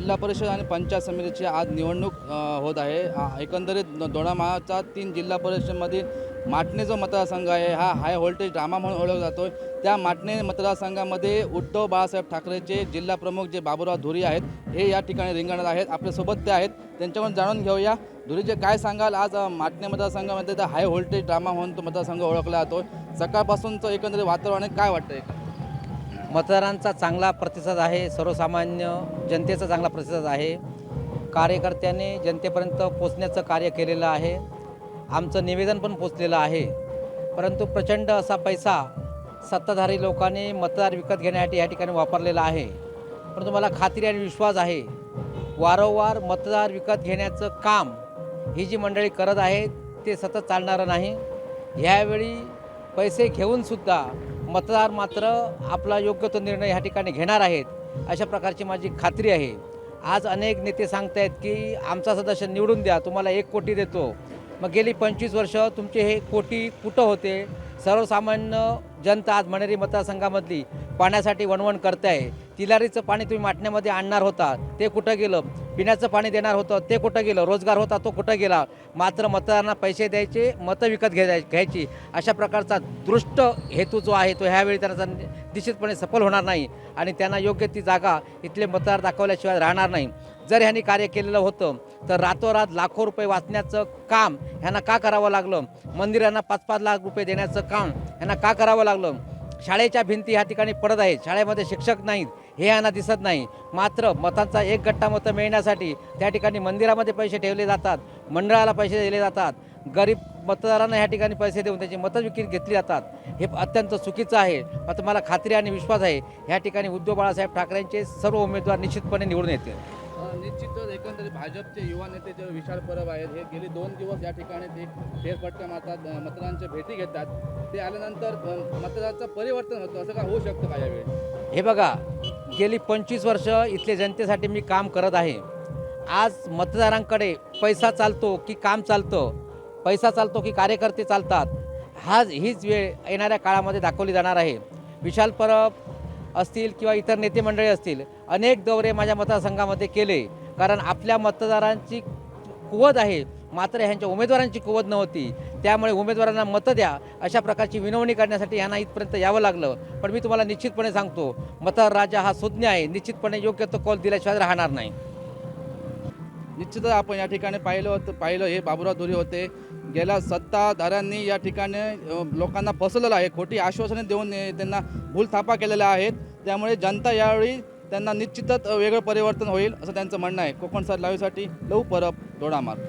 जिल्हा परिषद आणि पंचायत समितीची आज निवडणूक होत आहे। एकंदरीत दोडामाळाचा 3 जिल्हा परिषदमधील माटणे जो मतदारसंघ आहे हा हाय व्होल्टेज ड्रामा म्हणून ओळखला जातो। त्या माटणे मतदारसंघामध्ये उद्धव बाळासाहेब ठाकरेचे जिल्हा प्रमुख जे बाबूराव धुरी आहेत हे या ठिकाणी रिंगणात आहेत। आपल्यासोबत ते आहेत, त्यांच्याकडून जाणून घेऊया। धुरीचे काय सांगाल, आज माटणे मतदारसंघामध्ये तर हाय व्होल्टेज ड्रामा म्हणून तो मतदारसंघ ओळखला जातो। सकाळपासूनचं एकंदरीत वातावरण आहे, काय वाटतंय? मतदारांचा चांगला प्रतिसाद आहे, सर्वसामान्य जनतेचा चांगला प्रतिसाद आहे। कार्यकर्त्यांनी जनतेपर्यंत पोचण्याचं कार्य केलेलं आहे, आमचं निवेदन पण पोचलेलं आहे। परंतु प्रचंड असा पैसा सत्ताधारी लोकांनी मतदार विकत घेण्यासाठी या ठिकाणी वापरलेला आहे। परंतु मला खात्री आणि विश्वास आहे, वारंवार मतदार विकत घेण्याचं काम ही जी मंडळी करत आहेत ते सतत चालणारं नाही। ह्यावेळी पैसे घेऊनसुद्धा मतदार मात्र आपला योग्य तो निर्णय ह्या ठिकाणी घेणार आहेत, अशा प्रकारची माझी खात्री आहे। आज अनेक नेते सांगत आहेत की आमचा सदस्य निवडून द्या, तुम्हाला 1 कोटी देतो। मग गेली 25 वर्ष तुमचे हे कोटी कुठं होते? सर्वसामान्य जनता आज मणेरी मतदारसंघामधली पाण्यासाठी वणवण करते आहे। तिलारीचं पाणी तुम्ही माटण्यामध्ये आणणार होता, ते कुठं गेलं? पिण्याचं पाणी देणार होतं, ते कुठं गेलं? रोजगार होता, तो कुठं गेला? मात्र मतदारांना पैसे द्यायचे, मतं विकत घ्यायची, अशा प्रकारचा दृष्ट हेतू जो आहे तो ह्यावेळी त्यांचा निश्चितपणे सफल होणार नाही आणि त्यांना योग्य ती जागा इथले मतदार दाखवल्याशिवाय राहणार नाही। जर ह्यांनी कार्य केलेलं होतं तर रातोरात लाखो रुपये वाचण्याचं काम ह्यांना का करावं लागलं? मंदिरांना 5-5 लाख रुपये देण्याचं काम ह्यांना का करावं लागलं? शाळेच्या भिंती ह्या ठिकाणी पडत आहेत, शाळेमध्ये शिक्षक नाहीत हे ह्यांना दिसत नाही। मात्र मतांचा एक गट्टा मतं मिळण्यासाठी त्या ठिकाणी मंदिरामध्ये पैसे ठेवले जातात, मंडळाला पैसे दिले जातात, गरीब मतदारांना ह्या ठिकाणी पैसे देऊन त्याची मतं विकत घेतली जातात। हे अत्यंत चुकीचं आहे। मात्र मला खात्री आणि विश्वास आहे ह्या ठिकाणी उद्धव बाळासाहेब ठाकरेंचे सर्व उमेदवार निश्चितपणे निवडून येतील। निश्चितच एकंदरीत भाजपचे युवा नेते जे विशाल परब आहेत हे गेले 2 दिवस या ठिकाणी ते फेरफटका मारतात, मतदारांच्या भेटी घेतात। ते आल्यानंतर मतदाराचं परिवर्तन होतं, असं का होऊ शकतं का यावेळी? हे बघा, गेली 25 वर्ष इथले जनतेसाठी मी काम करत आहे। आज मतदारांकडे पैसा चालतो की काम चालतं, पैसा चालतो की कार्यकर्ते चालतात, हीच वेळ येणाऱ्या काळामध्ये दाखवली जाणार आहे। विशाल परब असतील किंवा इतर नेते मंडळी असतील, अनेक दौरे माझ्या मतदारसंघामध्ये केले, कारण आपल्या मतदारांची कुवत आहे मात्र ह्यांच्या उमेदवारांची कुवत नव्हती। त्यामुळे उमेदवारांना मतं द्या अशा प्रकारची विनवणी करण्यासाठी ह्यांना इथपर्यंत यावं लागलं। पण मी तुम्हाला निश्चितपणे सांगतो, मतदार राजा हा सुज्ञ आहे, निश्चितपणे योग्य तो कौल दिल्याशिवाय राहणार नाही। निश्चितच आपण या ठिकाणी पाहिलं हे बाबूराव धुरी होते। गेल्या सत्ताधाऱ्यांनी या ठिकाणी लोकांना फसवलेलं आहे, खोटी आश्वासने देऊन त्यांना भूलथापा केलेल्या आहेत। त्यामुळे जनता यावेळी त्यांना निश्चितच वेगळं परिवर्तन होईल असं त्यांचं म्हणणं आहे। कोकण लाईव्हसाठी लहू परब, दोडामार्ग।